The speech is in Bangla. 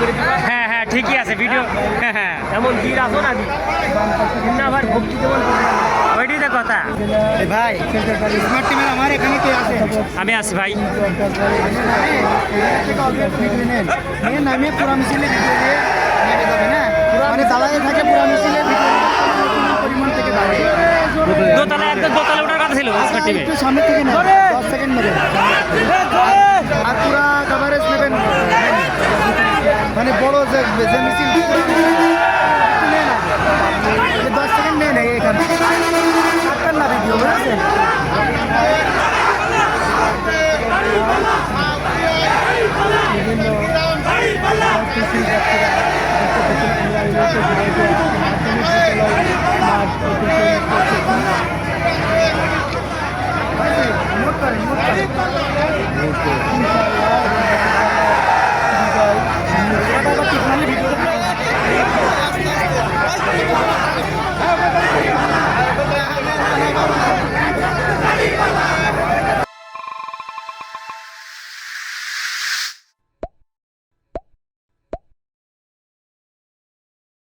করে দিবা। হ্যাঁ হ্যাঁ ঠিকই আছে ভিডিও। হ্যাঁ হ্যাঁ এমন ভিড় আসো না না ভাই ভক্তি যেমন ওইটাই তো কথা। ভাই স্মার্ট টিমের আমার এখানে কে আছে? আমি আছি ভাই। নামে পুরা মিছিলে ভিডিও দিয়ে নেমে যাবে না, মানে দালালে থাকে পুরা মিছিলে ভিডিও পরিমাণ থেকে বাড়ে। দোতলা একদম দোতলা ওঠার কথা ছিল স্মার্ট টিমে। একটু সামনে থেকে নেন, 10 সেকেন্ড নেবেন আর পুরা কভারেজ নেবেন, মানে বড় যে মিছিল 10 সেকেন্ড নেন এখানে কাটবেন না ভিডিও, বুঝেছেন? বিভিন্ন